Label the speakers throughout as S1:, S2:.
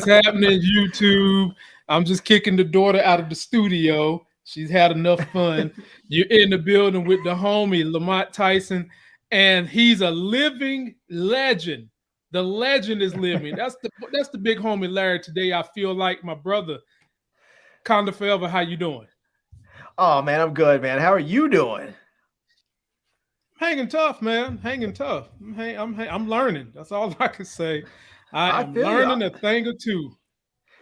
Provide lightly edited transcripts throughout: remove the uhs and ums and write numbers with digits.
S1: happening, YouTube? I'm just kicking the daughter out of the studio. She's had enough fun. You're in the building with the homie Lamont Tyson, and he's a living legend. The legend is living. That's the big homie Larry. Today, I feel like my brother. Conda forever. How you doing?
S2: Oh man, I'm good, man. How are you doing?
S1: Hanging tough, man. Hanging tough. I'm learning. That's all I can say. I am
S2: feel
S1: learning
S2: you.
S1: a thing or two.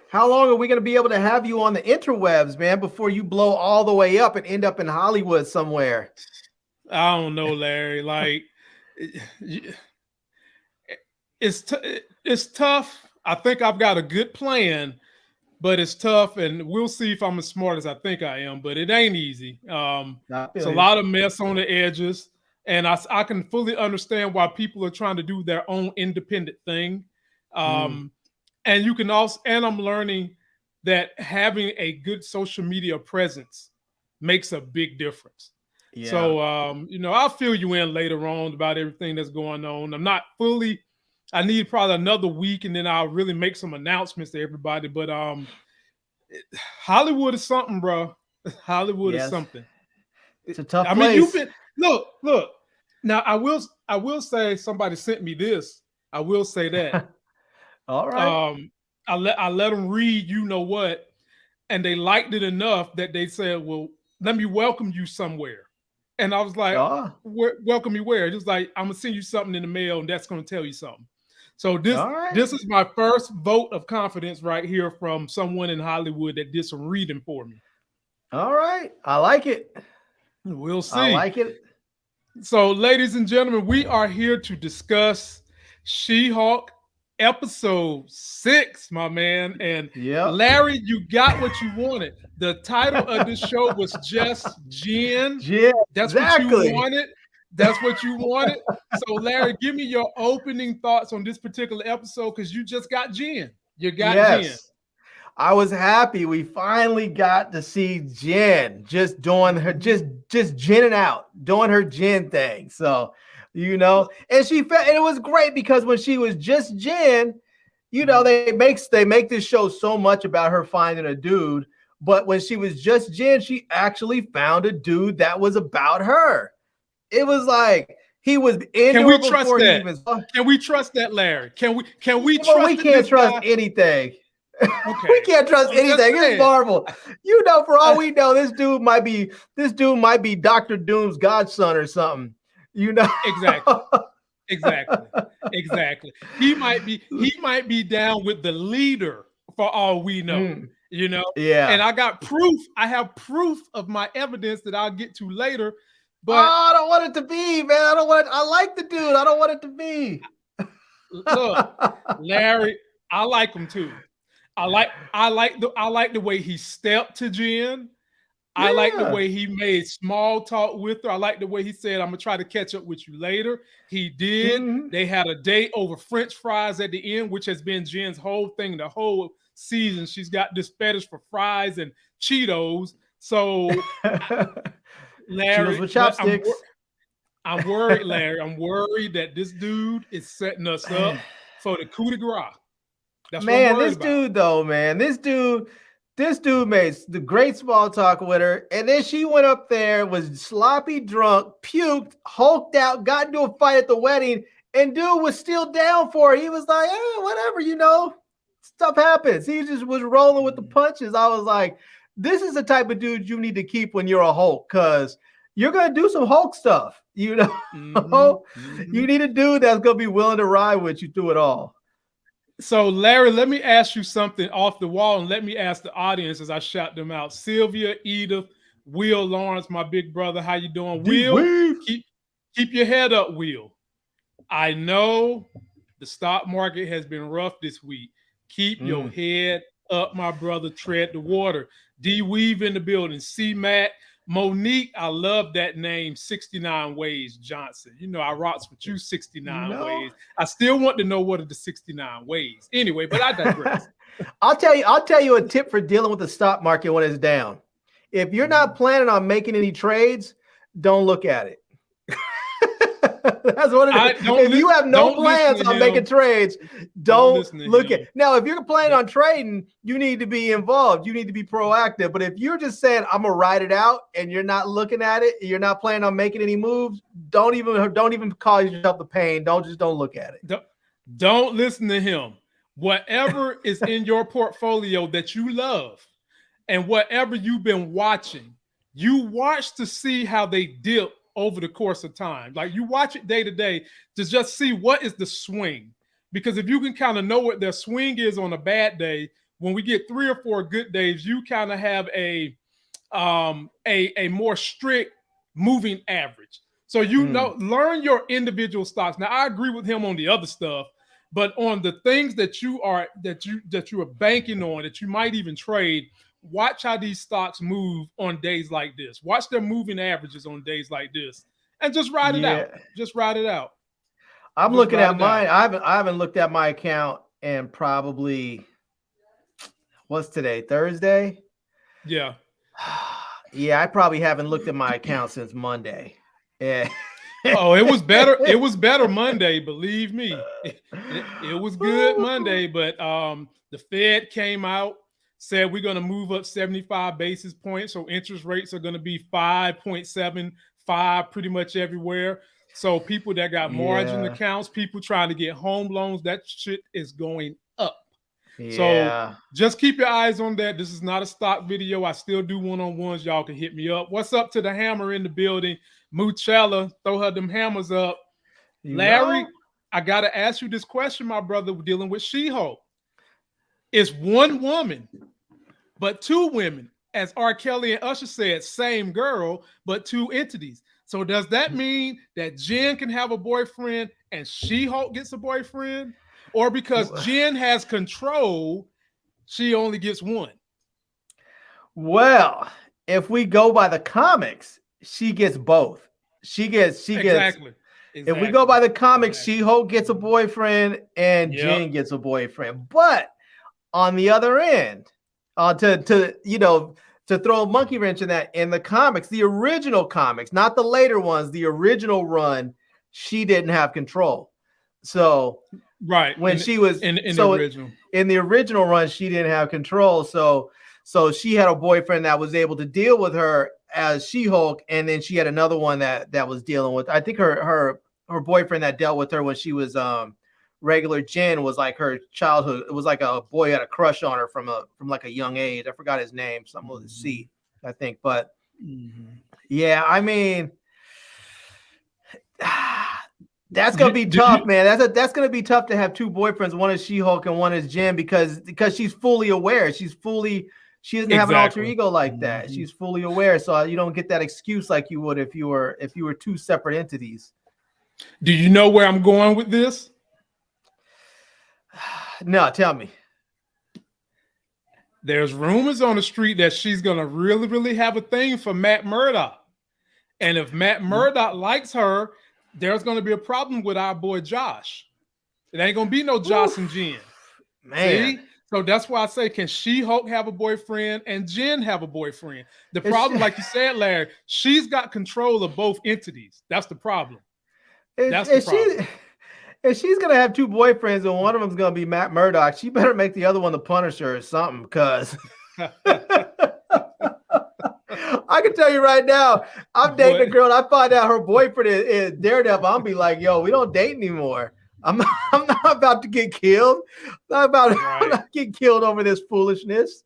S2: How long are we going to be able to have you on the interwebs, man, before you blow all the way up and end up in Hollywood somewhere?
S1: I don't know, Larry. Like, it's tough. I think I've got a good plan, but it's tough, and we'll see if I'm as smart as I think I am. But it ain't easy. It's a lot of mess on the edges, and I can fully understand why people are trying to do their own independent thing. And you can also, and I'm learning that having a good social media presence makes a big difference. Yeah. So, I'll fill you in later on about everything that's going on. I'm not fully, I need probably another week and then I'll really make some announcements to everybody. But Hollywood is something, bro. Hollywood is something.
S2: It's a tough place.
S1: I mean, you've been, look. Now, I will say somebody sent me this. I will say that.
S2: All right.
S1: I let them read, you know what, and they liked it enough that they said, "Well, let me welcome you somewhere." And I was like, "Welcome me where?" Just like, I'm gonna send you something in the mail, and that's gonna tell you something. So this is my first vote of confidence right here from someone in Hollywood that did some reading for me.
S2: All right, I like it.
S1: We'll see.
S2: I like it.
S1: So, ladies and gentlemen, we are here to discuss She-Hulk episode 6, my man. And Larry, you got what you wanted. The title of this show was just Jen. That's what you wanted. That's what you wanted. So, Larry, give me your opening thoughts on this particular episode because you just got Jen. You got Jen.
S2: I was happy we finally got to see Jen just doing her, just Jenning out, doing her Jen thing. So, and she felt, and it was great because when she was just Jen, they make this show so much about her finding a dude, but when she was just Jen, she actually found a dude that was about her. It was like he was into
S1: Can we trust
S2: before
S1: that?
S2: he even.
S1: Can we trust that, Larry? Can we
S2: trust? We can't trust anything. Okay. We can't trust anything. It's Marvel. For all we know, this dude might be Dr. Doom's godson or something.
S1: Exactly. He might be down with the leader for all we know. Yeah. And I got proof. I have proof of my evidence that I'll get to later. But
S2: I don't want it to be, man. I like the dude. I don't want it to be.
S1: Look, Larry, I like him too. I like the way he stepped to Jen. I like the way he made small talk with her. I like the way he said, "I'm gonna try to catch up with you later." He did. They had a date over French fries at the end, which has been Jen's whole thing the whole season. She's got this fetish for fries and Cheetos. So, Larry,
S2: Cheetos with chopsticks.
S1: I'm worried, Larry. I'm worried that this dude is setting us up for the coup de grace.
S2: This dude made the great small talk with her, and then she went up there, was sloppy drunk, puked, hulked out, got into a fight at the wedding, and dude was still down for her. He was like, whatever, stuff happens. He just was rolling with the punches. I was like, this is the type of dude you need to keep when you're a Hulk, because you're going to do some Hulk stuff, You need a dude that's going to be willing to ride with you through it all.
S1: So, Larry, let me ask you something off the wall, and let me ask the audience as I shout them out. Sylvia, Edith, Will Lawrence, my big brother, how you doing? Will, keep your head up, Will. I know the stock market has been rough this week. Keep your head up, my brother. Tread the water. D Weave in the building. C Mac. Monique, I love that name, 69 Ways Johnson. I rocks with you 69 ways. I still want to know what are the 69 ways. Anyway, but I digress.
S2: I'll tell you a tip for dealing with the stock market when it's down. If you're not planning on making any trades, don't look at it. That's what it is. If you have no plans on making trades, don't look at. Now, if you're planning on trading, you need to be involved. You need to be proactive. But if you're just saying I'm gonna ride it out and you're not looking at it, you're not planning on making any moves, don't even cause yourself the pain. Don't look at it.
S1: Don't listen to him. Whatever is in your portfolio that you love, and whatever you've been watching, you watch to see how they dip over the course of time. Like you watch it day to day to just see what is the swing. Because if you can kind of know what their swing is on a bad day, when we get 3 or 4 good days, you kind of have a more strict moving average. So you know, learn your individual stocks. Now I agree with him on the other stuff, but on the things that you are banking on, that you might even trade, watch how these stocks move on days like this. Watch their moving averages on days like this, and just ride it out. Just ride it out.
S2: I'm looking at mine. I haven't looked at my account in probably, what's today? Thursday?
S1: Yeah.
S2: Yeah, I probably haven't looked at my account since Monday. Yeah.
S1: Oh, it was better. It was better Monday, believe me. It was good Monday, but the Fed came out, said we're going to move up 75 basis points. So interest rates are going to be 5.75 pretty much everywhere. So people that got margin accounts, people trying to get home loans, that shit is going up. So just keep your eyes on that. This is not a stock video. I still do one-on-ones. Y'all can hit me up. What's up to the hammer in the building? Moochella, throw her them hammers up. Larry, I got to ask you this question, my brother, dealing with She-Hulk. It's one woman, but 2 women. As R. Kelly and Usher said, same girl, but 2 entities. So does that mean that Jen can have a boyfriend and She-Hulk gets a boyfriend? Or because Jen has control, she only gets 1?
S2: Well, if we go by the comics, she gets both. She gets exactly. If we go by the comics, She-Hulk gets a boyfriend and Jen gets a boyfriend. But on the other end, to throw a monkey wrench in that, in the comics, the original comics, not the later ones, the original run, she didn't have control. So when she was in the original run, she didn't have control. So she had a boyfriend that was able to deal with her as She-Hulk, and then she had another one that was dealing with. I think her boyfriend that dealt with her when she was regular Jen was like her childhood. It was like a boy had a crush on her from like a young age. I forgot his name, something with a C, I think. But yeah, I mean, that's gonna be tough, man. That's gonna be tough to have 2 boyfriends. One is She-Hulk and one is Jen because she's fully aware. She doesn't have an alter ego like that. She's fully aware, so you don't get that excuse like you would if you were 2 separate entities.
S1: Do you know where I'm going with this?
S2: No, tell me.
S1: There's rumors on the street that she's gonna really, really have a thing for Matt Murdock, and if Matt Murdock likes her, there's gonna be a problem with our boy Josh. It ain't gonna be no Josh and Jen, man. See? So that's why I say, can She-Hulk have a boyfriend and Jen have a boyfriend? The problem, like you said, Larry, she's got control of both entities. That's the problem. That's the problem.
S2: If she's gonna have 2 boyfriends and one of them's gonna be Matt Murdock, she better make the other one the Punisher or something. Because I can tell you right now, I'm dating a girl. And I find out her boyfriend is Daredevil. I'll be like, yo, we don't date anymore. I'm not about to get killed. I'm not getting killed over this foolishness.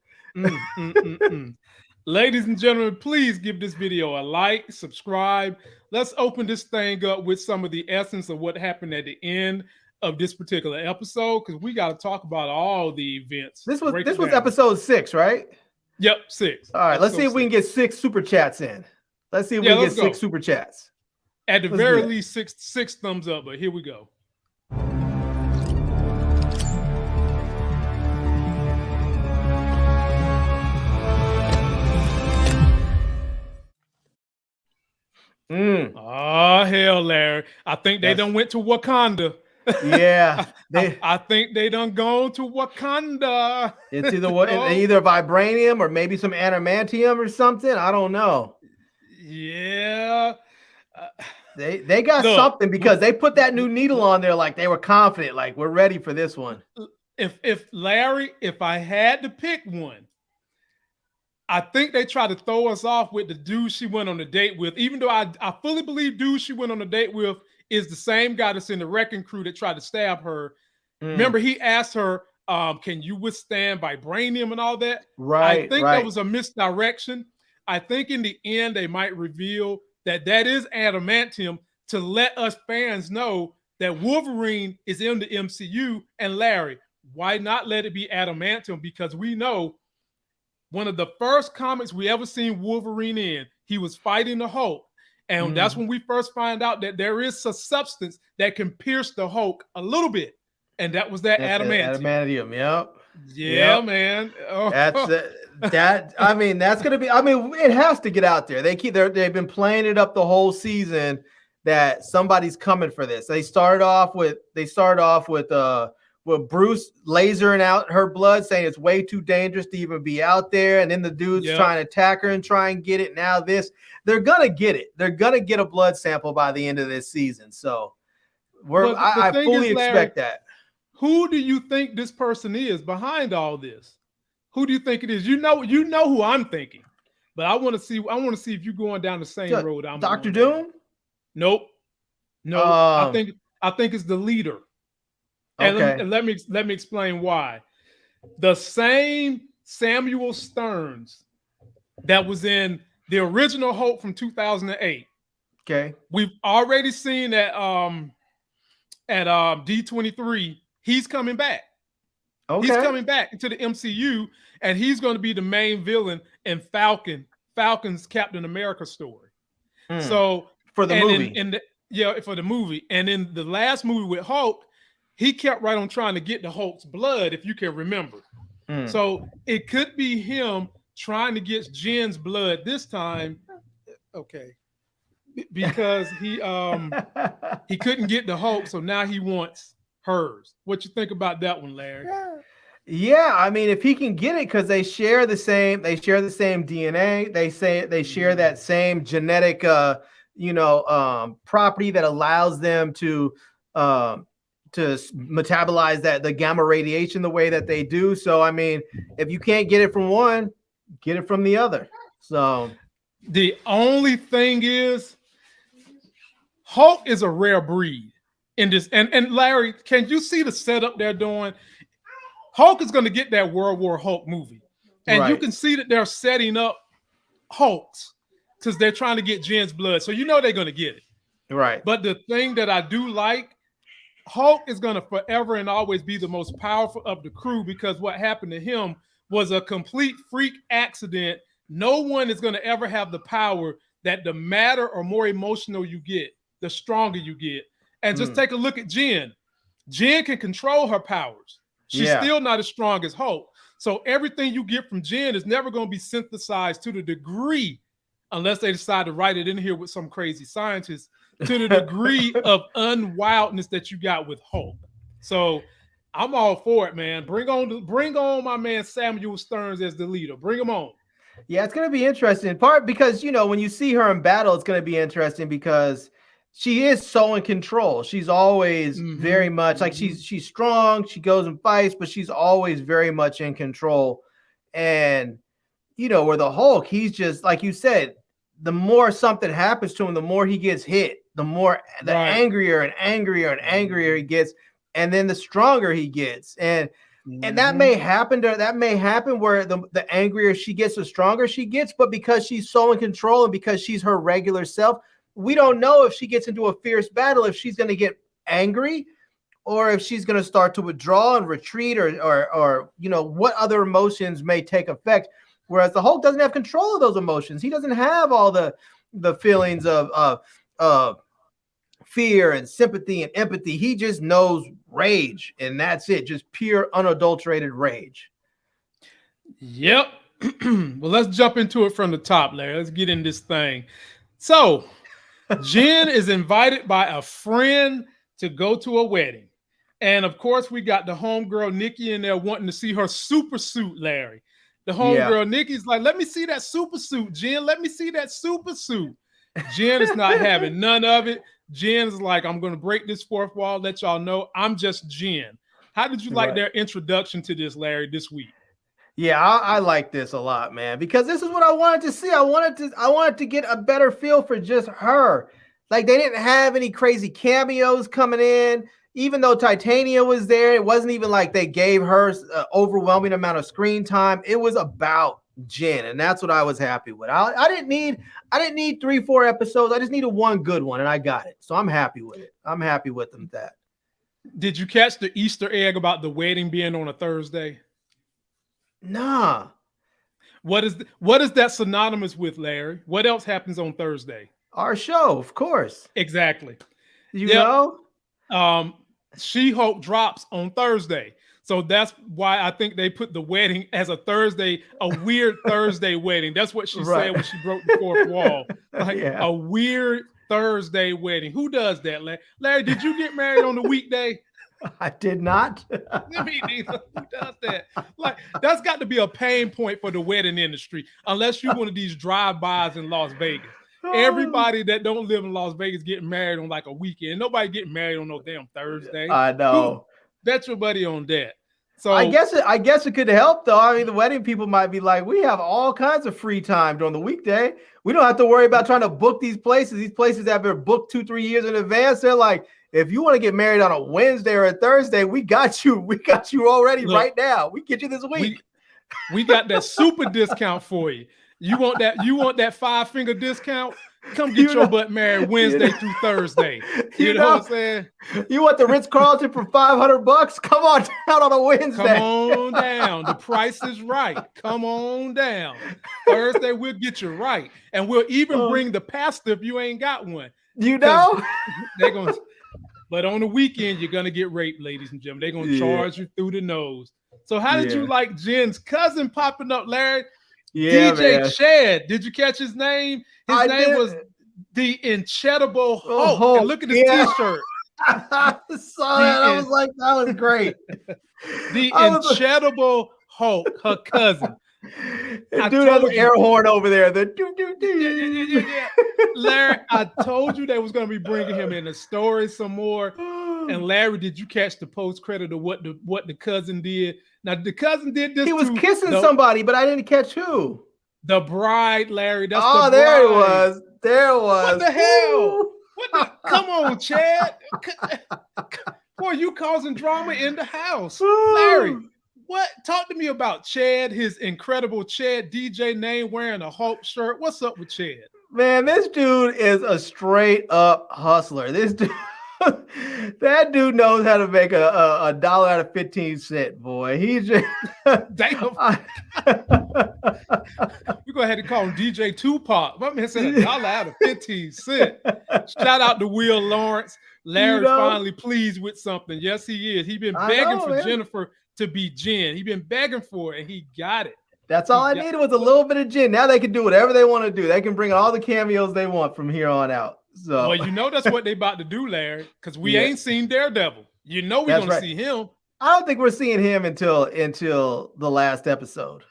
S1: Ladies and gentlemen, please give this video a like, subscribe. Let's open this thing up with some of the essence of what happened at the end of this particular episode, because we got to talk about all the events.
S2: This was episode 6, right?
S1: Yep, 6.
S2: All right, let's see if we can get 6 super chats in. Let's see if we can get 6 super chats.
S1: At the very least, six thumbs up, but here we go. Oh, hell, Larry. I think they done went to Wakanda.
S2: Yeah.
S1: I think they done gone to Wakanda.
S2: It's either vibranium or maybe some adamantium or something. I don't know.
S1: Yeah.
S2: They got something because they put that new needle on there like they were confident, like we're ready for this one.
S1: If Larry, if I had to pick one, I think they tried to throw us off with the dude she went on a date with, even though I fully believe dude she went on a date with is the same guy that's in the wrecking crew that tried to stab her. Remember, he asked her, can you withstand vibranium and all that?
S2: Right.
S1: I think that was a misdirection. I think in the end, they might reveal that is adamantium to let us fans know that Wolverine is in the MCU. And Larry, why not let it be adamantium? Because we know one of the first comics we ever seen Wolverine in, he was fighting the Hulk. And that's when we first find out that there is a substance that can pierce the Hulk a little bit. And that was that adamantium.
S2: Adamantium, yep.
S1: Yeah, man. Oh.
S2: That's I mean, that's gonna be. I mean, it has to get out there. They've been playing it up the whole season that somebody's coming for this. They started off with Bruce lasering out her blood, saying it's way too dangerous to even be out there, and then the dude's trying to attack her and try and get it. Now they're gonna get it. They're gonna get a blood sample by the end of this season. So I fully expect that.
S1: Who do you think this person is behind all this? Who do you think it is? You know who I'm thinking, but I want to see if you're going down the same road. I'm
S2: Dr. Doom?
S1: Nope. No, I think it's the leader. And let me explain why. The same Samuel Stearns that was in the original Hulk from 2008.
S2: Okay.
S1: We've already seen at D23. He's coming back. Okay. He's coming back into the MCU, and he's going to be the main villain in Falcon's Captain America story. So
S2: for the movie,
S1: for the movie, and in the last movie with Hulk, he kept right on trying to get the Hulk's blood, if you can remember. So it could be him trying to get Jen's blood this time. Okay, because he couldn't get the Hulk, so now he wants hers. What you think about that one, Larry?
S2: Yeah, I mean, if he can get it, because they share the same DNA. They say they share that same genetic property that allows them to metabolize the gamma radiation the way that they do. So I mean, if you can't get it from one, get it from the other. So
S1: the only thing is, Hulk is a rare breed in this. And Larry, can you see the setup they're doing? Hulk is going to get that World War Hulk movie. And you can see that they're setting up Hulks because they're trying to get Jen's blood. So you know they're going to get it.
S2: Right.
S1: But the thing that I do like, Hulk is going to forever and always be the most powerful of the crew, because what happened to him was a complete freak accident. No one is going to ever have the power that the madder or more emotional you get, the stronger you get. And just take a look at Jen. Jen can control her powers. She's still not as strong as Hulk. So everything you get from Jen is never going to be synthesized to the degree, unless they decide to write it in here with some crazy scientist, to the degree of unwildness that you got with Hulk. So I'm all for it, man. Bring on my man Samuel Stearns as the leader. Bring him on.
S2: Yeah, it's going to be interesting. In part because, when you see her in battle, it's going to be interesting because she is so in control. She's always very much like she's strong. She goes and fights, but she's always very much in control. And, where the Hulk, he's just, like you said, the more something happens to him, the more he gets hit, the angrier and angrier and angrier he gets. And then the stronger he gets. And that may happen where the angrier she gets, the stronger she gets. But because she's so in control and because she's her regular self, we don't know if she gets into a fierce battle, if she's going to get angry or if she's going to start to withdraw and retreat or what other emotions may take effect. Whereas the Hulk doesn't have control of those emotions. He doesn't have all the feelings of fear and sympathy and empathy. He just knows rage, and that's it. Just pure unadulterated rage.
S1: Yep. Well, let's jump into it from the top, Larry. Let's get in this thing. So Jen is invited by a friend to go to a wedding. And of course, we got the homegirl Nikki in there wanting to see her super suit, Larry. The homegirl Nikki's like, let me see that super suit, Jen. Let me see that super suit. Jen is not having none of it. Jen is like, I'm going to break this fourth wall, let y'all know I'm just Jen. How did you like their introduction to this, Larry, this week?
S2: Yeah, I like this a lot, man, because this is what I wanted to see. I wanted to get a better feel for just her. Like, they didn't have any crazy cameos coming in. Even though Titania was there, it wasn't even like they gave her an overwhelming amount of screen time. It was about Jen, and that's what I was happy with. I didn't need 3-4 episodes. I just needed one good one, and I got it. So I'm happy with it. I'm happy with them that.
S1: Did you catch the Easter egg about the wedding being on a Thursday?
S2: Nah.
S1: What is that synonymous with, Larry? What else happens on Thursday?
S2: Our show, of course.
S1: Exactly.
S2: You know?
S1: She-Hulk drops on Thursday. So that's why I think they put the wedding as a Thursday, a weird Thursday wedding. That's what she said when she broke the fourth wall. Like a weird Thursday wedding. Who does that, Larry? Larry, did you get married on the weekday?
S2: I did not.
S1: Me neither. Who does that? Like, that's got to be a pain point for the wedding industry, unless you're one of these drive-bys in Las Vegas. Everybody that don't live in Las Vegas getting married on like a weekend. Nobody getting married on no damn Thursday.
S2: I know.
S1: Bet your buddy on that. So
S2: I guess it could help though. I mean, the wedding people might be like, we have all kinds of free time during the weekday. We don't have to worry about trying to book these places. These places have been booked 2-3 years in advance. They're like, if you want to get married on a Wednesday or a Thursday, we got you. We got you already right now. We get you this week.
S1: We got that super discount for you. You want that 5-finger discount? Come get your butt married Wednesday through Thursday. You know what I'm saying?
S2: You want the Ritz-Carlton for $500? Come on down on a Wednesday.
S1: Come on down. The price is right. Come on down. Thursday, we'll get you right. And we'll even bring the pastor if you ain't got one.
S2: You know?
S1: They're going to, but on the weekend, you're going to get raped, ladies and gentlemen. They're going to charge you through the nose. So how did you like Jen's cousin popping up, Larry?
S2: Yeah,
S1: DJ
S2: man.
S1: Chad. Did you catch his name? His name was the Incredible Hulk. And look at his t-shirt.
S2: I saw that. I was like, that was great.
S1: The Incredible Hulk, her cousin.
S2: Dude has an air horn over there.
S1: Larry, I told you they was going to be bringing him in the story some more. And Larry, did you catch the post credit of what the cousin did? Now the cousin did this.
S2: He was kissing somebody, but I didn't catch who.
S1: The bride, Larry. That's
S2: the bride. There it was. There it was.
S1: What the hell? Come on, Chad. Boy, you causing drama in the house, Larry. What? Talk to me about Chad, his incredible Chad DJ name wearing a Hulk shirt. What's up with Chad?
S2: Man, this dude is a straight up hustler. This dude. That dude knows how to make a dollar out of 15 cents, boy. He's just
S1: damn. We're gonna have to call him DJ Tupac. My man said $1 out of 15 cents. Shout out to Will Lawrence. Larry finally pleased with something. Yes, he is. He's been begging for Jennifer to be Jen. He's been begging for it, and he got it.
S2: That's all I needed was a little bit of Jen. Now they can do whatever they want to do. They can bring all the cameos they want from here on out. So,
S1: well, you know that's what they about to do, Larry, because we ain't seen Daredevil. You know we're gonna see him.
S2: I don't think we're seeing him until the last episode.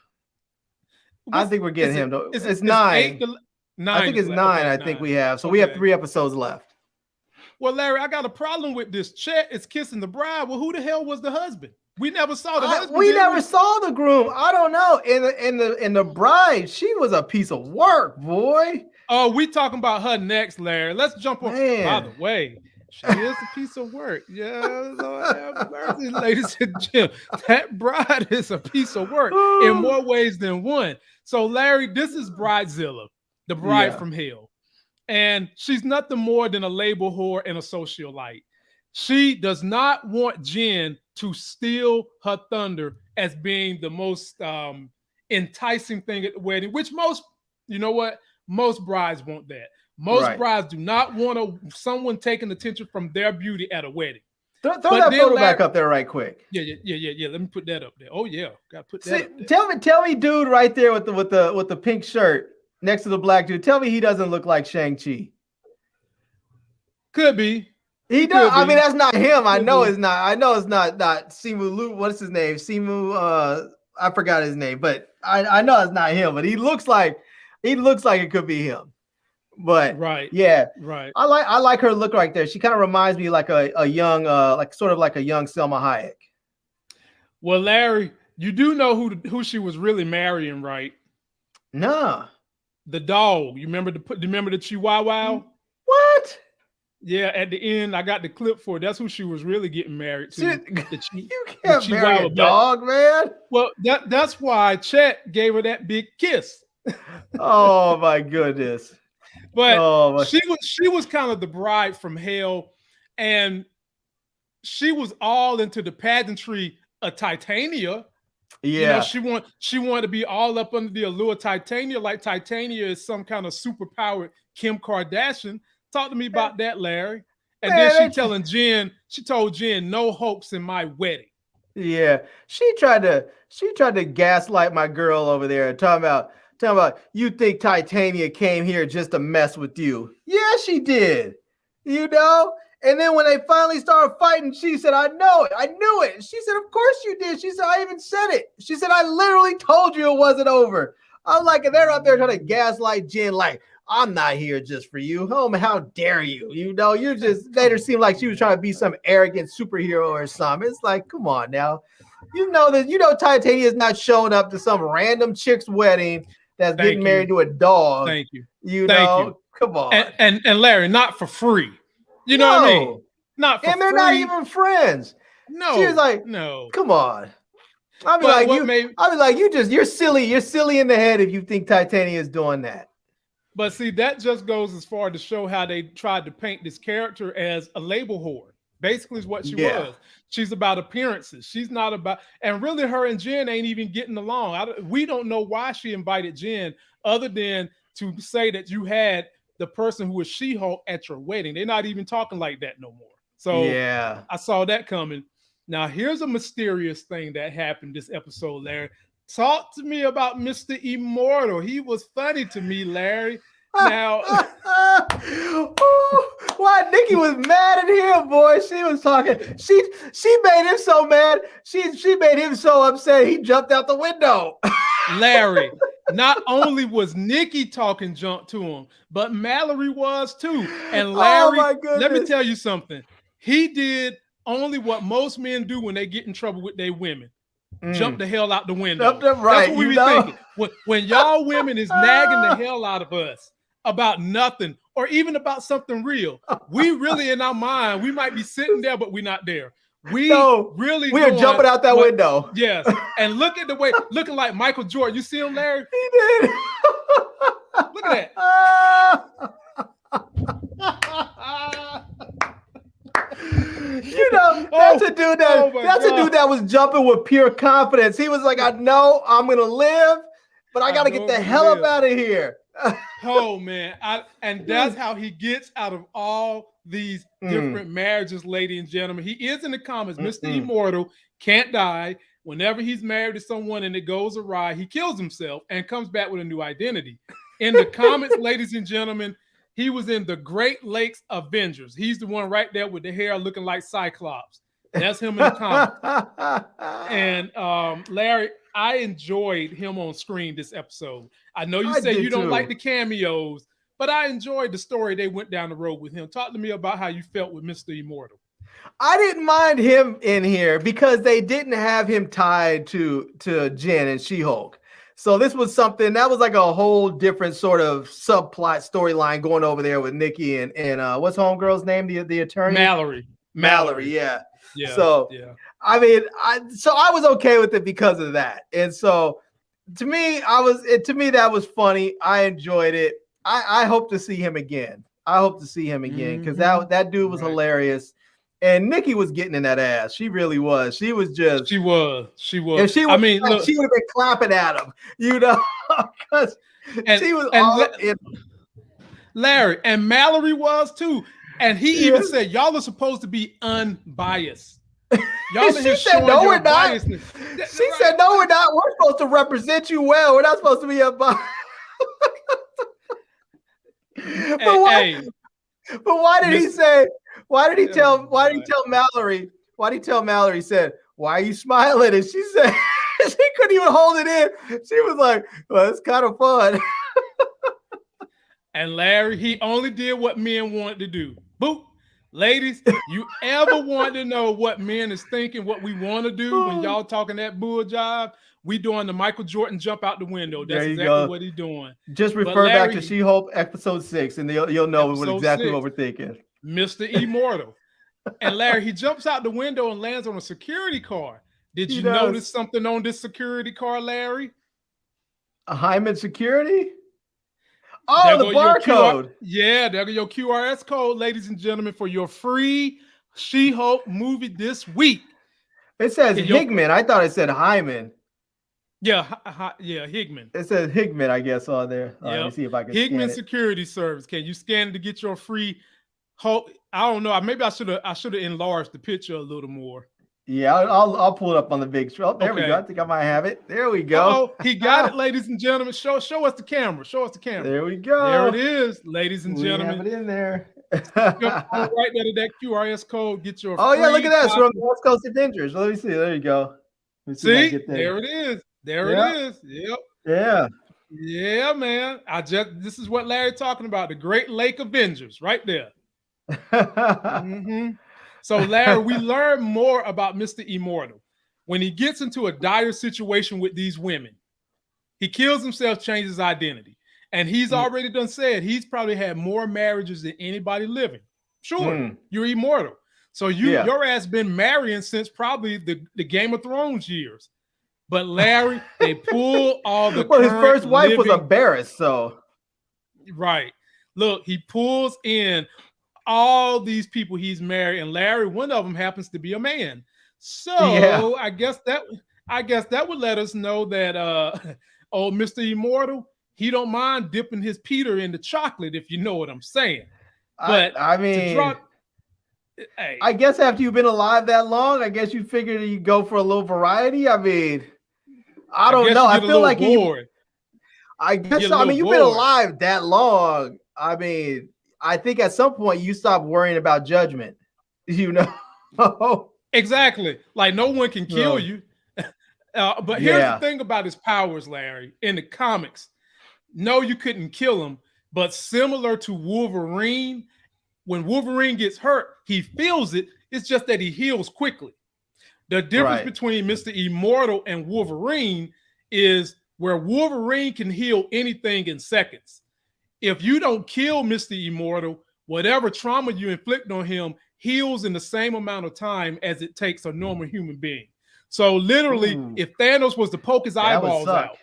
S2: I think we're getting him. It's 9. I think it's 9. I think we have. So we have 3 episodes left.
S1: Well, Larry, I got a problem with this. Chet is kissing the bride. Well, who the hell was the husband? We never saw the husband.
S2: We never saw the groom. I don't know. In the bride, she was a piece of work, boy.
S1: Oh, we talking about her next, Larry. Let's jump on. By the way, she is a piece of work. Yeah, Lord have mercy, ladies and gentlemen. That bride is a piece of work in more ways than one. So, Larry, this is Bridezilla, the bride from hell. And she's nothing more than a label whore and a socialite. She does not want Jen to steal her thunder as being the most enticing thing at the wedding, which most brides want that. Most brides do not want someone taking attention from their beauty at a wedding.
S2: Throw that photo back up there right quick.
S1: Yeah. Let me put that up there. Oh yeah, gotta put that up there.
S2: Tell me, dude, right there with the pink shirt next to the black dude. Tell me he doesn't look like Shang-Chi.
S1: Could be.
S2: He does. I mean, that's not him. I know it's not. I know it's not Simu Lu. What's his name? Simu. I forgot his name, but I know it's not him. But he looks like it could be him. But
S1: right.
S2: I like her look right there. She kind of reminds me like a young, like sort of like a young Selma Hayek.
S1: Well, Larry, you do know who she was really marrying, right?
S2: Nah.
S1: The dog. You remember the Chihuahua?
S2: What?
S1: Yeah, at the end, I got the clip for it. That's who she was really getting married to.
S2: You can't marry a dog, man.
S1: Well, that's why Chet gave her that big kiss.
S2: Oh my goodness.
S1: But she was kind of the bride from hell, and she was all into the pageantry of Titania.
S2: Yeah,
S1: you know, she wanted to be all up under the allure of Titania, like Titania is some kind of superpowered Kim Kardashian. Talk to me about that, Larry. And then she told Jen, no hopes in my wedding.
S2: Yeah, she tried to gaslight my girl over there, talking about you think Titania came here just to mess with you. Yeah, she did. You know? And then when they finally started fighting, she said, I know it. I knew it. She said, of course you did. She said, I even said it. She said, I literally told you it wasn't over. I'm like, and they're out there trying to gaslight Jen like, I'm not here just for you. Oh, how dare you? You know, you just made her seem like she was trying to be some arrogant superhero or something. It's like, come on now. You know Titania is not showing up to some random chick's wedding that's getting married to a dog.
S1: Thank you.
S2: Thank you. Come on.
S1: And Larry, not for free. You know what I mean? Not for free.
S2: And they're not even friends.
S1: No.
S2: She was like, no. Come on. I'll be like, you're silly. You're silly in the head if you think Titania is doing that.
S1: But see, that just goes as far to show how they tried to paint this character as a label whore. Basically is what she was. She's about appearances. She's not about, and really her and Jen ain't even getting along. We don't know why she invited Jen other than to say that you had the person who was She-Hulk at your wedding. They're not even talking like that no more. So yeah, I saw that coming. Now here's a mysterious thing that happened this episode, Larry. Talk to me about Mr. Immortal. He was funny to me, Larry. Now,
S2: why Nikki was mad at him, boy. She was talking. She made him so mad. She made him so upset. He jumped out the window.
S1: Larry, not only was Nikki talking junk to him, but Mallory was too. And Larry, let me tell you something. He did only what most men do when they get in trouble with their women. Jump the hell out the window. That's what we be thinking. When y'all women is nagging the hell out of us about nothing or even about something real, we really in our mind, we might be sitting there, but we're not there. We are
S2: jumping out that window.
S1: Yes. And look at the way, looking like Michael Jordan. You see him, Larry?
S2: He did.
S1: Look at that.
S2: You know, that's a dude that was jumping with pure confidence. He was like, I know I'm gonna live, but I gotta get the hell up out of here.
S1: Oh man. And that's how he gets out of all these different marriages, ladies and gentlemen. He is in the comics. Mr. Immortal can't die. Whenever he's married to someone and it goes awry, he kills himself and comes back with a new identity. In the comics, ladies and gentlemen, he was in the Great Lakes Avengers. He's the one right there with the hair looking like Cyclops. That's him in the comics. And Larry, I enjoyed him on screen this episode. I know you say you don't like the cameos, but I enjoyed the story they went down the road with him. Talk to me about how you felt with Mr. Immortal.
S2: I didn't mind him in here because they didn't have him tied to Jen and She-Hulk. So this was something that was like a whole different sort of subplot storyline going over there with Nikki and what's homegirl's name? The attorney? Mallory, yeah. So yeah. I mean, I was okay with it because of that. And so to me, that was funny. I enjoyed it. I hope to see him again. Because that dude was hilarious. And Nikki was getting in that ass. She really was. She was.
S1: If she would
S2: have been clapping at him, you know, because she was all in.
S1: Larry and Mallory was too. And he even said, y'all are supposed to be unbiased. Y'all
S2: she said, no, we're not. She said, no, we're not. We're supposed to represent you well. We're not supposed to be unbiased. But why did he say? Why did he tell Mallory? Why did he tell Mallory? He said, "Why are you smiling?" And she said, she couldn't even hold it in. She was like, "Well, it's kind of fun."
S1: And Larry, he only did what men wanted to do. Boop. Ladies, you ever want to know what men is thinking, what we want to do when y'all talking that bull job? We doing the Michael Jordan jump out the window. That's exactly what he's doing.
S2: Just refer back to She-Hulk episode 6, and you'll know exactly what we're thinking.
S1: Mr. Immortal. And Larry, he jumps out the window and lands on a security car. Did you notice something on this security car, Larry?
S2: A Hyman security? Oh, the barcode.
S1: Yeah, there go your QRS code, ladies and gentlemen, for your free She-Hulk movie this week.
S2: It says Hickman. I thought it said Hyman.
S1: Yeah, Hickman.
S2: It says Hickman, I guess, on there. Let me see if I can
S1: Hickman
S2: scan
S1: Security Service. Can you scan it to get your free Hulk? I don't know. Maybe I should have enlarged the picture a little more.
S2: Yeah, I'll pull it up on the big screen. There we go. I think I might have it. There we go.
S1: He got it, ladies and gentlemen. Show us the camera. Show us the camera.
S2: There we go.
S1: There it is, ladies and gentlemen.
S2: Have it in there.
S1: Right there to that QRS code. Get your.
S2: Oh yeah, look at that. It's from the West Coast Avengers. Let me see. There you go.
S1: See, there it is. There it is. Yep.
S2: Yeah.
S1: Yeah, man. This is what Larry talking about. The Great Lake Avengers, right there. So, Larry, we learn more about Mr. Immortal. When he gets into a dire situation with these women, he kills himself, changes his identity. And he's already done said he's probably had more marriages than anybody living. Sure, you're immortal. So your ass been marrying since probably the Game of Thrones years. But Larry, they pull all the
S2: his first wife was a Barris, so.
S1: Right. Look, he pulls in all these people he's married, and Larry, one of them happens to be a man. So I guess that would let us know that old Mr. Immortal, he don't mind dipping his Peter in the chocolate, if you know what I'm saying. But
S2: I mean, I guess after you've been alive that long, I guess you figured you go for a little variety. I mean, I don't know. I feel like I guess so. I mean, you've been alive that long. I mean, I think at some point you stop worrying about judgment, you know?
S1: Exactly. Like no one can kill you. But here's the thing about his powers, Larry. In the comics, no, you couldn't kill him. But similar to Wolverine, when Wolverine gets hurt, he feels it. It's just that he heals quickly. The difference between Mr. Immortal and Wolverine is where Wolverine can heal anything in seconds. If you don't kill Mr. Immortal, whatever trauma you inflict on him heals in the same amount of time as it takes a normal human being. So literally, if Thanos was to poke his eyeballs out,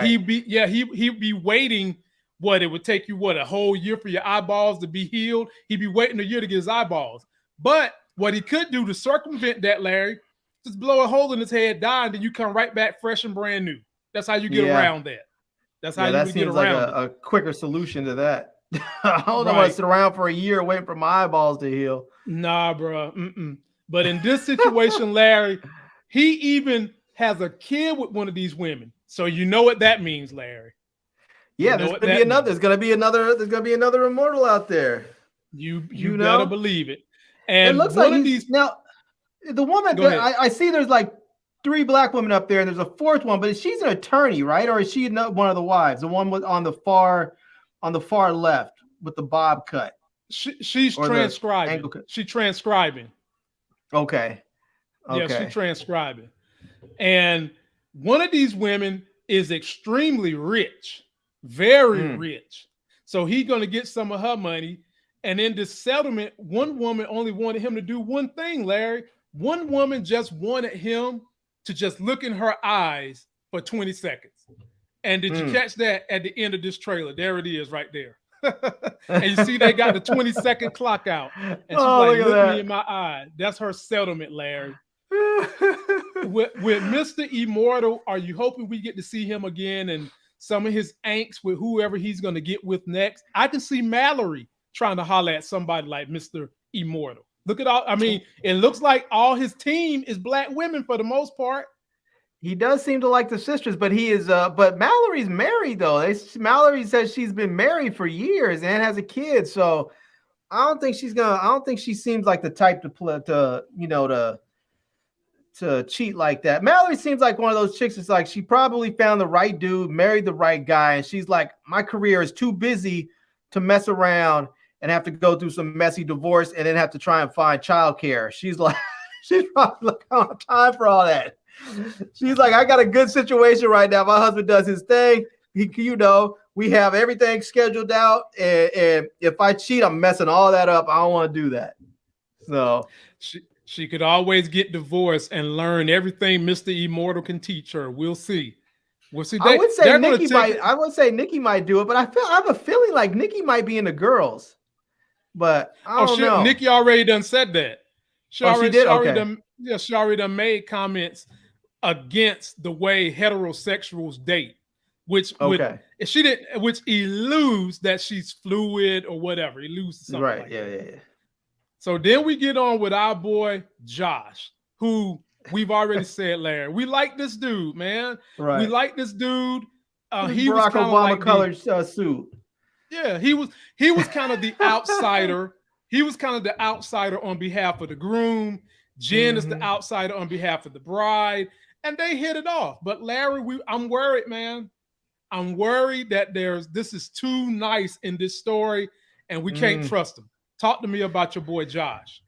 S1: he'd be waiting. What, it would take you a whole year for your eyeballs to be healed? He'd be waiting a year to get his eyeballs. But what he could do to circumvent that, Larry, just blow a hole in his head, die, and then you come right back fresh and brand new. That's how you get around that. That's how you get around
S2: like a quicker solution to that. I don't want to sit around for a year waiting for my eyeballs to heal.
S1: Nah, bro. But in this situation, Larry, he even has a kid with one of these women. So you know what that means, Larry.
S2: Yeah, there's gonna be another immortal out there.
S1: You better believe it. And
S2: it looks like now the woman I see there's like 3 black women up there, and there's a 4th one, but she's an attorney, right? Or is she one of the wives? The one on the far left with the bob cut.
S1: She's transcribing. She's transcribing.
S2: Okay.
S1: Yeah, she's transcribing. And one of these women is extremely rich, very rich. So he's going to get some of her money. And in this settlement, one woman only wanted him to do one thing, Larry. One woman just wanted him to just look in her eyes for 20 seconds. And did you catch that at the end of this trailer? There it is right there. And you see they got the 20-second clock out. And she's like, look me in my eye. That's her settlement, Larry. with Mr. Immortal, are you hoping we get to see him again and some of his angst with whoever he's going to get with next? I can see Mallory trying to holler at somebody like Mr. Immortal. Look at all. I mean, it looks like all his team is black women for the most part.
S2: He does seem to like the sisters, but he is. But Mallory's married though. Mallory says she's been married for years and has a kid. So I don't think she's gonna. I don't think she seems like the type to to cheat like that. Mallory seems like one of those chicks. It's like she probably found the right dude, married the right guy, and she's like, my career is too busy to mess around and have to go through some messy divorce and then have to try and find childcare. She's like, she's probably like, I don't have time for all that. She's like, I got a good situation right now. My husband does his thing. We have everything scheduled out, and if I cheat, I'm messing all that up. I don't want to do that. So
S1: she could always get divorced and learn everything Mr. Immortal can teach her. We'll see.
S2: I would say Nikki might do it, but I have a feeling like Nikki might be into girls. But I don't know.
S1: Nikki already done said that. She already done made comments against the way heterosexuals date, which eludes that she's fluid or whatever. Eludes something
S2: right.
S1: Like
S2: yeah.
S1: So then we get on with our boy Josh, who we've already said, Larry, we like this dude, man.
S2: Right.
S1: We like this dude.
S2: He was Obama colored suit.
S1: Yeah, he was kind of the outsider. He was kind of the outsider on behalf of the groom. Jen is the outsider on behalf of the bride, and they hit it off. But Larry, I'm worried, man. I'm worried that this is too nice in this story, and we can't trust him. Talk to me about your boy Josh.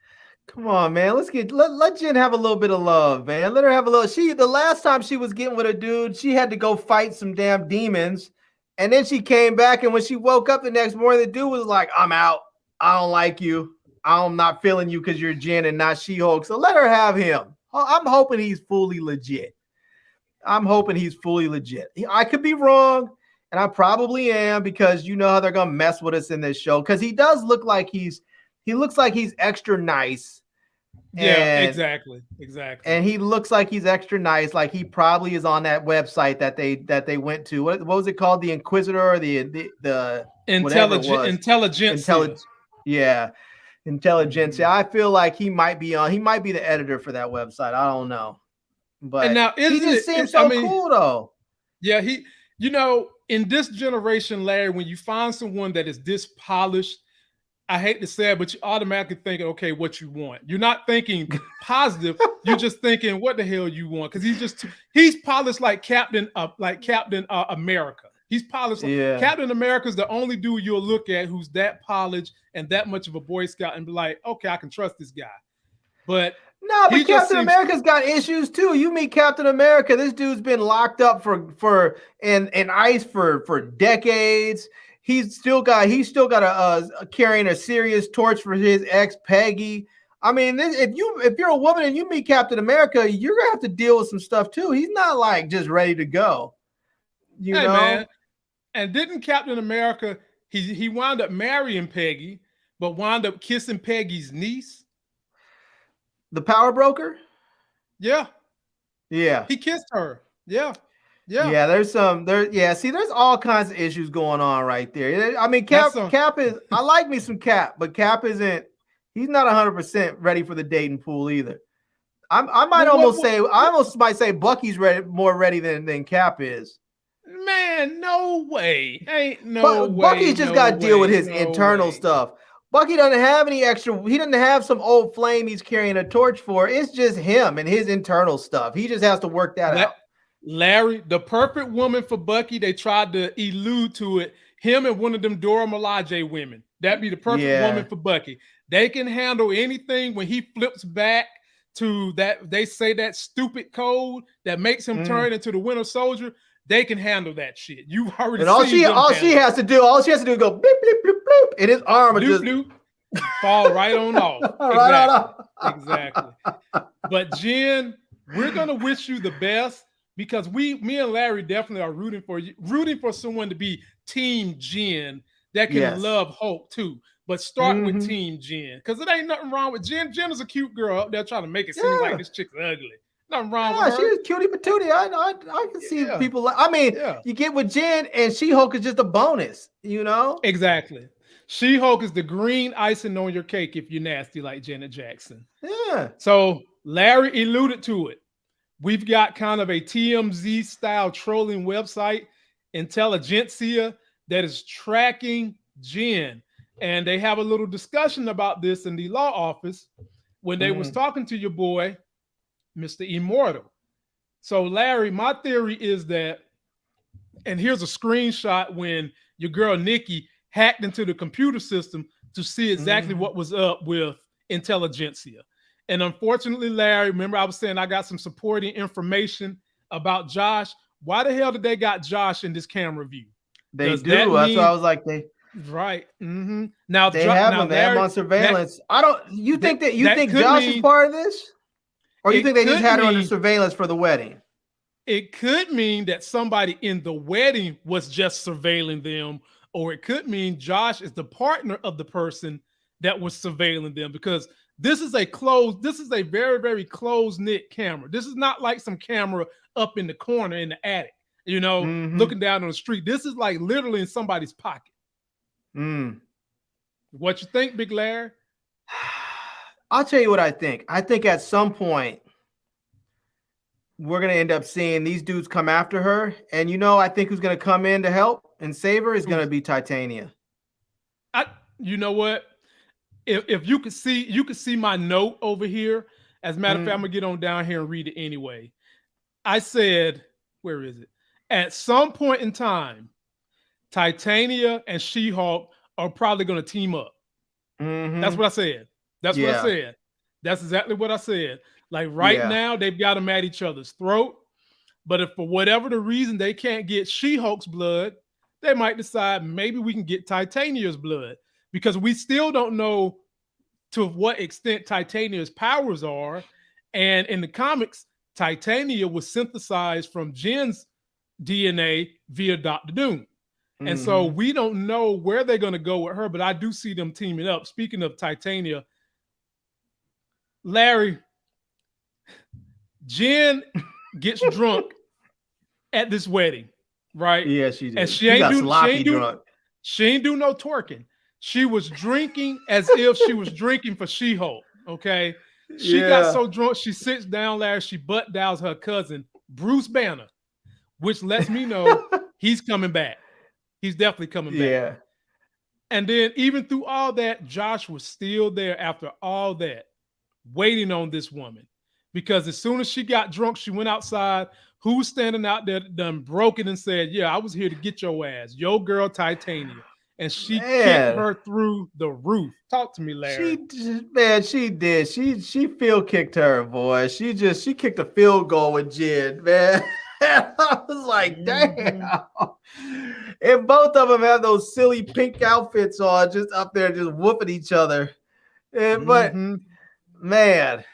S2: Come on, man. Let Jen have a little bit of love, man. Let her have a little. The last time she was getting with a dude, she had to go fight some damn demons. And then she came back, and when she woke up the next morning, the dude was like, I'm out. I don't like you. I'm not feeling you because you're Jen and not She-Hulk. So let her have him. I'm hoping he's fully legit. I could be wrong, and I probably am, because you know how they're gonna mess with us in this show. Because he does look like he looks like he's extra nice.
S1: Yeah, exactly.
S2: And he looks like he's extra nice. Like he probably is on that website that they went to. What was it called? The Inquisitor or the
S1: Intelligencia.
S2: Intelligencia. I feel like he might be the editor for that website. I don't know. But
S1: now,
S2: he just seems so cool though.
S1: Yeah, in this generation, Larry, when you find someone that is this polished, I hate to say it, but you automatically think, okay, what you want. You're not thinking positive. You're just thinking, what the hell you want? Because he's polished like Captain America. He's polished.
S2: Yeah.
S1: Captain America is the only dude you'll look at who's that polished and that much of a Boy Scout and be like, okay, I can trust this guy. But
S2: Captain America's got issues too. You meet Captain America, this dude's been locked up in ICE for decades. He's still got carrying a serious torch for his ex Peggy. I mean, if you're a woman and you meet Captain America, you're gonna have to deal with some stuff too. He's not like just ready to go. You know, man.
S1: And didn't Captain America? He wound up marrying Peggy, but wound up kissing Peggy's niece.
S2: The power broker?
S1: Yeah.
S2: Yeah.
S1: He kissed her. Yeah.
S2: Yeah. There's all kinds of issues going on right there. I mean, Cap is, I like me some Cap, but Cap he's not 100% ready for the dating pool either. I might say Bucky's more ready than Cap is.
S1: Man, no way. Ain't no way.
S2: Bucky's just got to deal with his internal stuff. Bucky doesn't have any extra. He doesn't have some old flame he's carrying a torch for. It's just him and his internal stuff. He just has to work that out.
S1: Larry, the perfect woman for Bucky, they tried to allude to it. Him and one of them Dora Milaje women. That'd be the perfect woman for Bucky. They can handle anything when he flips back to that. They say that stupid code that makes him turn into the Winter Soldier. They can handle that shit. You've already seen
S2: all she has to do is go bloop, bloop, bloop, bloop, and his arm will just
S1: fall right on off. Exactly. But Jen, we're gonna wish you the best, because me and Larry definitely are rooting for someone to be Team Jen that can love Hulk too. But start with Team Jen, because it ain't nothing wrong with Jen. Jen is a cute girl up there trying to make it seem like this chick's ugly. Nothing wrong with her.
S2: She's cutie patootie. I can see people. You get with Jen, and She-Hulk is just a bonus, you know?
S1: Exactly. She-Hulk is the green icing on your cake if you're nasty like Janet Jackson.
S2: Yeah.
S1: So Larry alluded to it. We've got kind of a TMZ style trolling website, Intelligencia, that is tracking Jen. And they have a little discussion about this in the law office when they was talking to your boy, Mr. Immortal. So, Larry, my theory is that, and here's a screenshot when your girl Nikki hacked into the computer system to see exactly what was up with Intelligencia. And unfortunately, Larry, remember I was saying I got some supporting information about Josh. Why the hell did they got Josh in this camera view?
S2: They do. That's why I was like,
S1: right. Now
S2: they have him. They have him on surveillance. You think Josh is part of this? Or you think they just had her under surveillance for the wedding?
S1: It could mean that somebody in the wedding was just surveilling them, or it could mean Josh is the partner of the person that was surveilling them, because this is a very, very close-knit camera. This is not like some camera up in the corner in the attic, looking down on the street. This is like literally in somebody's pocket. What you think, Big Larry?
S2: I'll tell you what I think. I think at some point we're going to end up seeing these dudes come after her. And I think who's going to come in to help and save her is going to be Titania.
S1: You know what? If you could see my note over here. As a matter of fact, I'm going to get on down here and read it anyway. I said, where is it? At some point in time, Titania and She-Hulk are probably going to team up. That's what I said. That's what I said. That's exactly what I said. Like now, they've got them at each other's throat. But if for whatever the reason they can't get She-Hulk's blood, they might decide maybe we can get Titania's blood, because we still don't know to what extent Titania's powers are. And in the comics, Titania was synthesized from Jen's DNA via Dr. Doom. And so we don't know where they're going to go with her, but I do see them teaming up. Speaking of Titania, Larry, Jen gets drunk at this wedding, right?
S2: Yeah, she did.
S1: And she ain't do no twerking. She was drinking as if she was drinking for She-Hulk, okay? She got so drunk, she sits down, Larry, she butt dials her cousin, Bruce Banner, which lets me know he's coming back. He's definitely coming back.
S2: Yeah.
S1: And then even through all that, Josh was still there after all that, waiting on this woman. Because as soon as she got drunk, she went outside. Who's standing out there done broken and said, yeah, I was here to get your ass, your girl Titania. And she kicked her through the roof. Talk to me, Larry.
S2: She did. She field kicked her, boy. She kicked a field goal with Jen, man. I was like, damn. And both of them have those silly pink outfits on, just up there, just whooping each other. But man,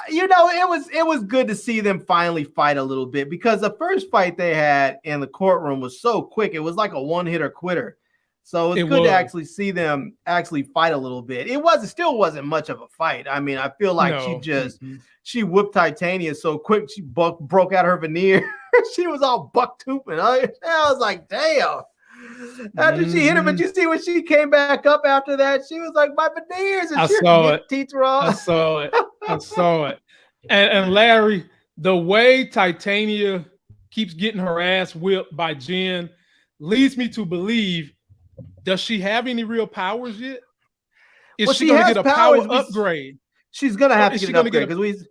S2: it was good to see them finally fight a little bit, because the first fight they had in the courtroom was so quick. It was like a one-hitter quitter. So it's good to actually see them actually fight a little bit. It still wasn't much of a fight. I mean, I feel like she whipped Titania so quick, she broke out her veneer. She was all buck-toothing. I was like, damn. After she hit him, but you see when she came back up after that, she was like, my veneers. And
S1: I saw it. And Larry, the way Titania keeps getting her ass whipped by Jen leads me to believe, does she have any real powers yet? Is she going to get a power upgrade?
S2: She's going to have to get an upgrade, because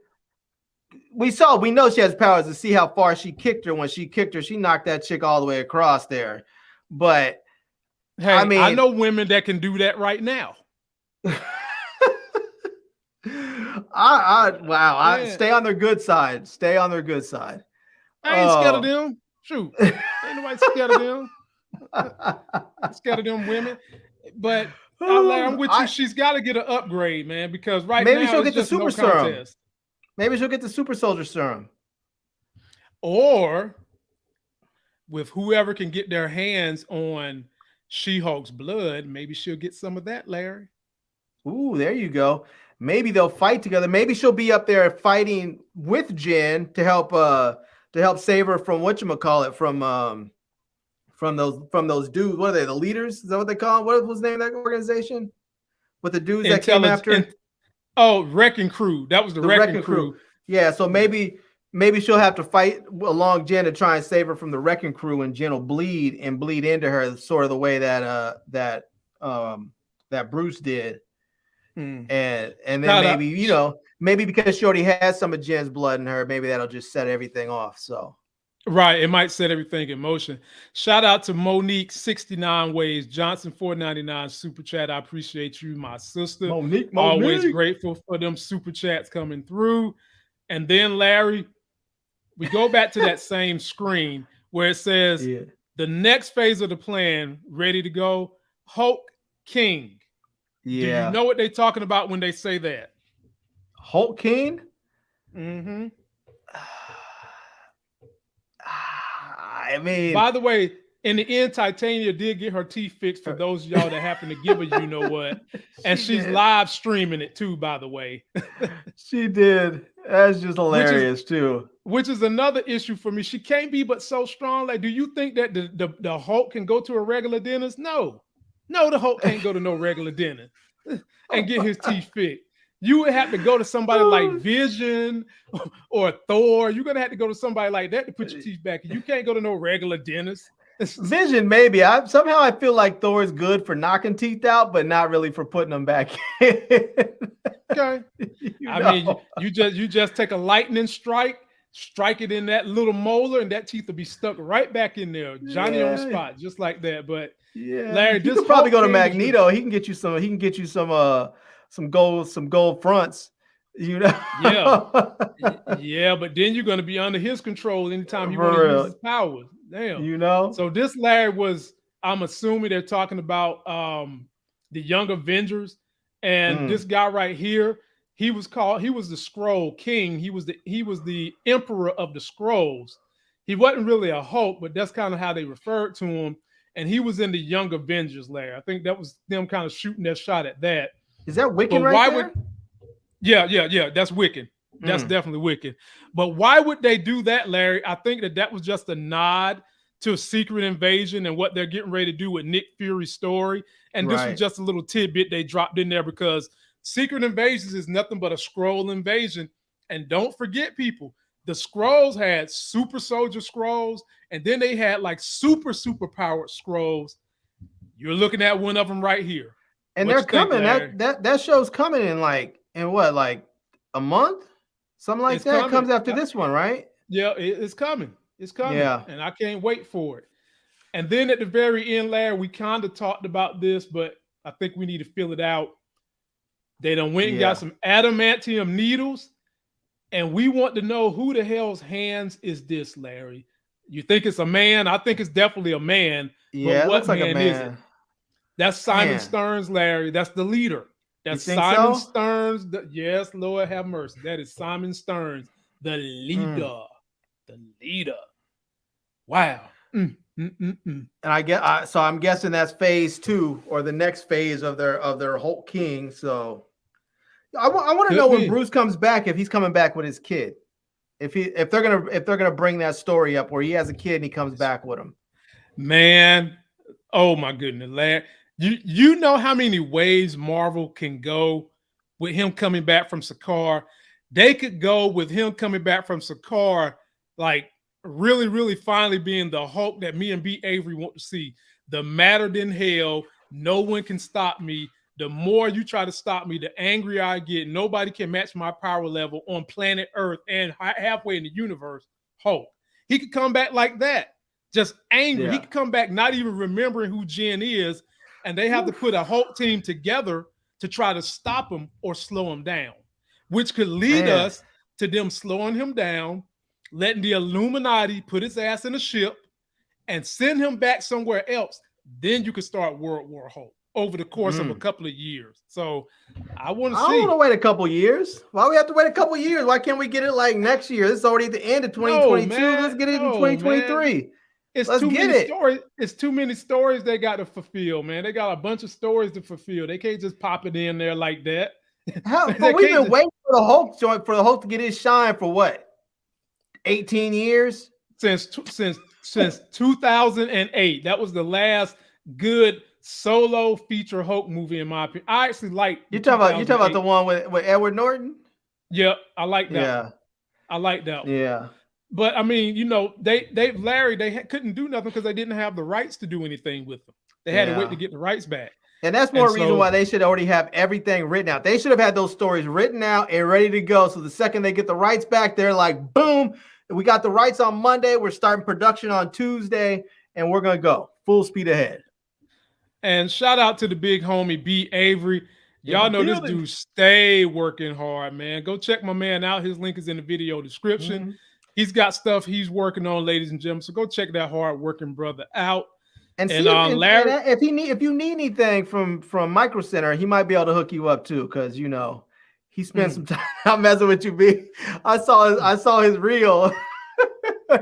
S2: we know she has powers to see how far she kicked her. When she kicked her, she knocked that chick all the way across there. But
S1: hey, I know women that can do that right now.
S2: I stay on their good side. Stay on their good side.
S1: I ain't scared of them. Shoot, ain't nobody scared of them. Scared of them women. But I'm with you. She's got to get an upgrade, man, because
S2: maybe
S1: now
S2: she'll get the super serum.
S1: Contest.
S2: Maybe she'll get the super soldier serum.
S1: Or with whoever can get their hands on She-Hulk's blood, maybe she'll get some of that, Larry.
S2: Ooh, there you go. Maybe they'll fight together. Maybe she'll be up there fighting with Jen to help save her from whatchamacallit, from those dudes. What are they? The leaders? Is that what they call them? What was the name of that organization? With the dudes that came after?
S1: Wrecking Crew. That was the Wrecking Crew.
S2: Yeah, so maybe she'll have to fight along Jen to try and save her from the Wrecking Crew, and Jen will bleed into her, sort of the way that Bruce did. And then maybe maybe because she already has some of Jen's blood in her, maybe that'll just set everything off. So.
S1: Right, it might set everything in motion. Shout out to Monique 69 Ways Johnson 499 super chat. I appreciate you, my sister.
S2: Monique.
S1: Always grateful for them super chats coming through. And then Larry, we go back to that same screen where it says the next phase of the plan ready to go. Hulk King.
S2: Yeah.
S1: Do you know what they're talking about when they say that?
S2: Hulk King?
S1: Mm-hmm.
S2: I mean,
S1: by the way, in the end, Titania did get her teeth fixed for those of y'all that happen to give her, you know what, and she's live streaming it too. By the way,
S2: she did. That's just hilarious too.
S1: Which is another issue for me. She can't be but so strong. Like, do you think that the Hulk can go to a regular dentist? No, the Hulk can't go to no regular dentist and get his teeth fixed. You would have to go to somebody like Vision or Thor. You're gonna have to go to somebody like that to put your teeth back. You can't go to no regular dentist.
S2: Vision, maybe. Somehow I feel like Thor is good for knocking teeth out, but not really for putting them back in.
S1: Okay. I mean, you just take a lightning strike it in that little molar, and that teeth will be stuck right back in there, Johnny on the spot, just like that. But Larry,
S2: you could probably go to Magneto. He can get you some gold fronts, you know.
S1: Yeah, but then you're going to be under his control anytime you want to use his powers. Damn,
S2: you know. So
S1: this Larry was, I'm assuming they're talking about the Young Avengers, and this guy right here, he was the Skrull King. He was the Emperor of the Skrulls. He wasn't really a Hulk, but that's kind of how they referred to him. And he was in the Young Avengers, Larry. I think that was them kind of shooting their shot at that.
S2: Is that Wiccan right there?
S1: Yeah. That's Wiccan. That's definitely Wiccan. But why would they do that, Larry? I think that was just a nod to Secret Invasion and what they're getting ready to do with Nick Fury's story. And this was just a little tidbit they dropped in there because Secret Invasions is nothing but a Skrull invasion. And don't forget, people, the Skrulls had super soldier Skrulls, and then they had like super powered Skrulls. You're looking at one of them right here.
S2: And they're coming. That show's coming in like a month, something like that. It comes after this one, right?
S1: Yeah, it's coming. It's coming.
S2: Yeah,
S1: and I can't wait for it. And then at the very end, Larry, we kind of talked about this, but I think we need to fill it out. They done went and got some adamantium needles, and we want to know who the hell's hands is this, Larry? You think it's a man? I think it's definitely a man.
S2: Yeah,
S1: but
S2: it looks like a man.
S1: Is it? That's Simon Stearns, Larry. That's the leader. That's
S2: Simon
S1: Stearns. Yes, Lord have mercy. That is Simon Stearns, the leader. The leader. Wow.
S2: And I'm guessing that's phase 2 or the next phase of their Hulk King. So I want to know when Bruce comes back, if he's coming back with his kid. If they're gonna bring that story up where he has a kid and he comes back with him.
S1: Man, oh my goodness, Larry. You know how many ways Marvel can go with him coming back from Sakaar? They could go with him coming back from Sakaar, like really, really finally being the Hulk that me and B. Avery want to see. The madder than hell, no one can stop me. The more you try to stop me, the angrier I get. Nobody can match my power level on planet Earth and halfway in the universe. Hulk. He could come back like that, just angry. Yeah. He could come back not even remembering who Jen is, and they have to put a Hulk team together to try to stop him or slow him down, which could lead us to them slowing him down, letting the Illuminati put his ass in a ship and send him back somewhere else. Then you could start World War Hulk over the course of a couple of years. So I want to see.
S2: I don't want to wait a couple of years. Why do we have to wait a couple of years? Why can't we get it like next year? This is already at the end of 2022. Let's get it in 2023.
S1: Man. Let's get it. Stories. It's too many stories they got to fulfill, man. They got a bunch of stories to fulfill. They can't just pop it in there like that.
S2: But we've been waiting for the Hulk to get his shine for what? 18 years?
S1: Since 2008. That was the last good solo feature Hulk movie, in my opinion. I actually like.
S2: You talking about the one with Edward Norton?
S1: Yeah, I like that. Yeah, I like that one.
S2: Yeah.
S1: But I mean, you know, Larry, they couldn't do nothing because they didn't have the rights to do anything with them. They had to wait to get the rights back.
S2: And that's more reason why they should already have everything written out. They should have had those stories written out and ready to go. So the second they get the rights back, they're like, boom, we got the rights on Monday. We're starting production on Tuesday, and we're going to go full speed ahead.
S1: And shout out to the big homie, B. Avery. Y'all know this dude stay working hard, man. Go check my man out. His link is in the video description. Mm-hmm. He's got stuff he's working on, ladies and gentlemen. So go check that hard working brother out.
S2: And see Larry, if you need anything from Micro Center, he might be able to hook you up too, because you know he spent some time. I'm messing with you, B. I saw his reel.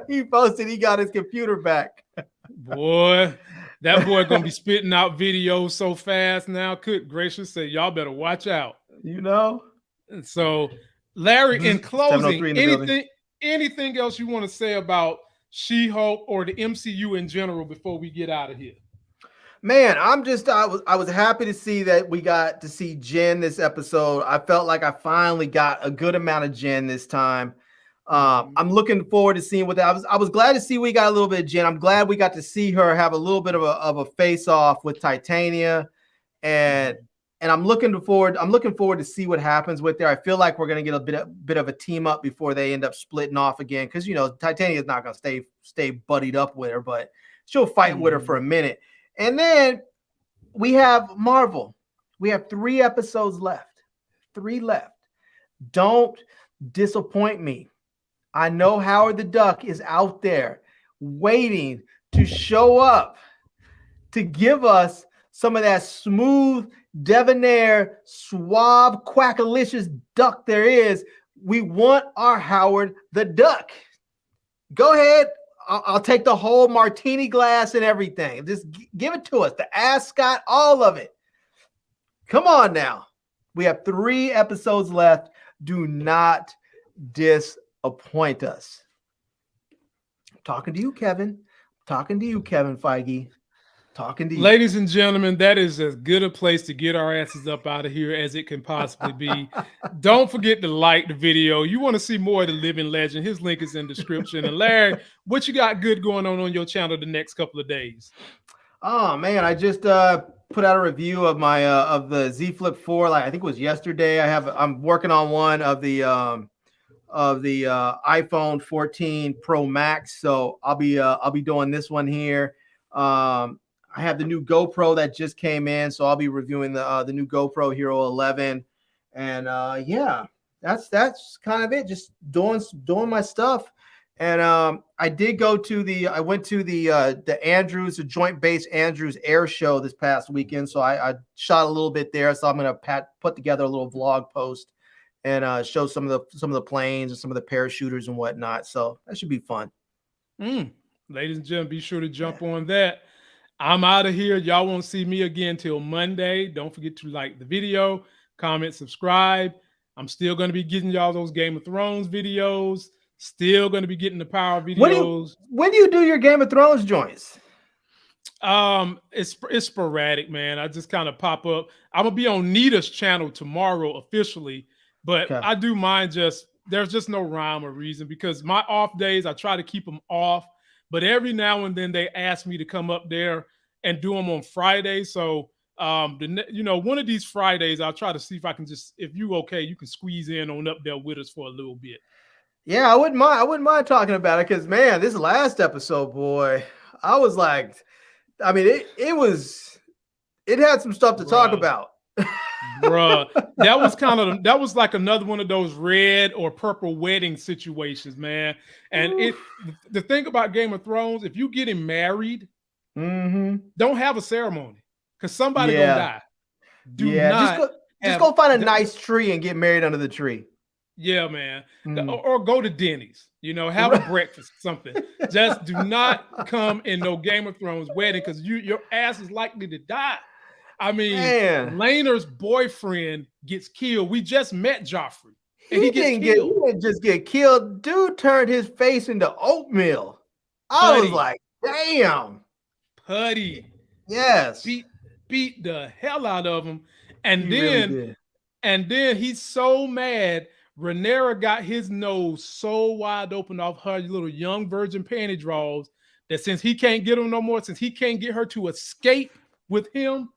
S2: He posted he got his computer back.
S1: Boy, that boy gonna be spitting out videos so fast now. Good gracious, say y'all better watch out.
S2: You know.
S1: And so, Larry, in closing, anything else you want to say about She-Hulk or the MCU in general before we get out of here?
S2: Man, I was happy to see that we got to see Jen this episode. I felt like I finally got a good amount of Jen this time. I'm looking forward to seeing what I was glad to see we got a little bit of Jen. I'm glad we got to see her have a little bit of a face off with Titania, and I'm looking forward to see what happens with her. I feel like we're gonna get a bit of a team up before they end up splitting off again, because you know Titania is not gonna stay buddied up with her, but she'll fight with her for a minute. And then we have Marvel. We have 3 episodes left. 3 left. Don't disappoint me. I know Howard the Duck is out there waiting to show up to give us some of that smooth, debonair, suave, quackalicious duck there is. We want our Howard the Duck. Go ahead. I'll take the whole martini glass and everything. Just give it to us. The ascot, all of it. Come on now. We have 3 episodes left. Do not disappoint us. I'm talking to you, Kevin. Talking to you, Kevin Feige. Talking to you.
S1: Ladies and gentlemen, that is as good a place to get our asses up out of here as it can possibly be. Don't forget to like the video. You want to see more of the living legend. His link is in the description. And Larry, what you got good going on your channel the next couple of days?
S2: Oh man, I just put out a review of my of the Z Flip 4. Like I think it was yesterday. I'm working on one of the iPhone 14 Pro Max. So I'll be doing this one here. I have the new GoPro that just came in, so I'll be reviewing the new GoPro Hero 11, and yeah, that's kind of it. Just doing my stuff, and I went to the Andrews, the Joint Base Andrews Air Show this past weekend, so I shot a little bit there. So I'm gonna put together a little vlog post and show some of the planes and some of the parachuters and whatnot. So that should be fun.
S1: Ladies and gentlemen, be sure to jump on that. I'm out of here. Y'all won't see me again till Monday. Don't forget to like the video, comment, subscribe. I'm still going to be getting y'all those Game of Thrones videos. Still going to be getting the Power videos.
S2: When do you do your Game of Thrones joints?
S1: It's sporadic, man. I just kind of pop up. I'm gonna be on Nita's channel tomorrow officially, but I do mine there's just no rhyme or reason, because my off days I try to keep them off. But every now and then they ask me to come up there and do them on Friday. So, one of these Fridays, I'll try to see if I can if you okay, you can squeeze in on up there with us for a little bit.
S2: Yeah, I wouldn't mind talking about it, because man, this last episode, boy, I was like, I mean, it had some stuff to talk about.
S1: Bruh, that was like another one of those red or purple wedding situations, man. And the thing about Game of Thrones, if you getting married, don't have a ceremony, because somebody gonna die.
S2: Just go find a nice tree and get married under the tree.
S1: Yeah, man. Or go to Denny's, have a breakfast, something. Just do not come in no Game of Thrones wedding, because your ass is likely to die. I mean, Laener's boyfriend gets killed. We just met Joffrey, and he gets killed.
S2: He didn't just get killed. Dude turned his face into oatmeal. I was like, damn.
S1: Putty.
S2: Yes.
S1: Beat the hell out of him. And then he's so mad. Rhaenyra got his nose so wide open off her little young virgin panty draws that since he can't get them no more, since he can't get her to escape with him,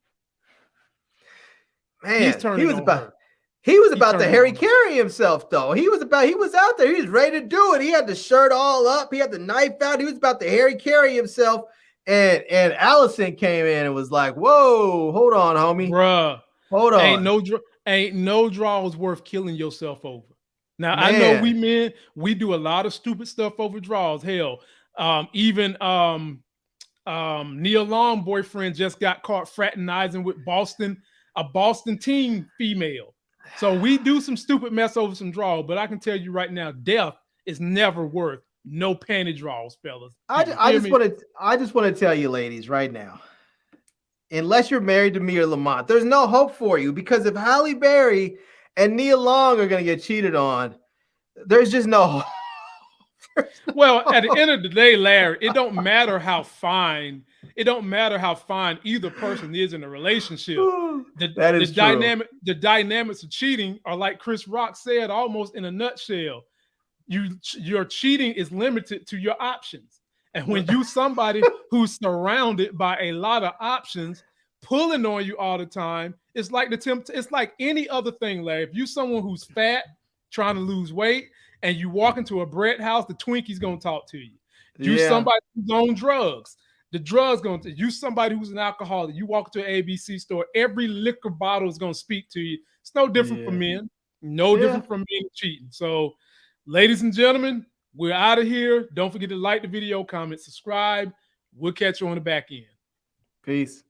S2: man,
S1: he's turning on her.
S2: He was about to Harry Carry himself, though. He was out there. He was ready to do it. He had the shirt all up. He had the knife out. He was about to Harry Carry himself. And Allison came in and was like, whoa, hold on, homie.
S1: Bruh.
S2: Hold on.
S1: Ain't no draws worth killing yourself over. Now, man. I know we men, we do a lot of stupid stuff over draws. Hell, even Nia Long boyfriend just got caught fraternizing with a Boston team female. So we do some stupid mess over some draws, but I can tell you right now, death is never worth no panty draws, fellas.
S2: I just want to tell you, ladies, right now, unless you're married to me or Lamont, there's no hope for you, because if Halle Berry and Nia Long are going to get cheated on, there's just no hope.
S1: Well, at the end of the day, Larry, it don't matter how fine either person is in a relationship. The dynamics of cheating are, like Chris Rock said, almost in a nutshell. Your cheating is limited to your options. And when you somebody who's surrounded by a lot of options pulling on you all the time, it's like it's like any other thing, Larry. If you someone who's fat, trying to lose weight, and you walk into a bread house, the Twinkie's gonna talk to you. Somebody who's on drugs, the drugs gonna you somebody who's an alcoholic, you walk to an ABC store, every liquor bottle is gonna speak to you. It's no different from men, different from men cheating. So, ladies and gentlemen, we're out of here. Don't forget to like the video, comment, subscribe. We'll catch you on the back end.
S2: Peace.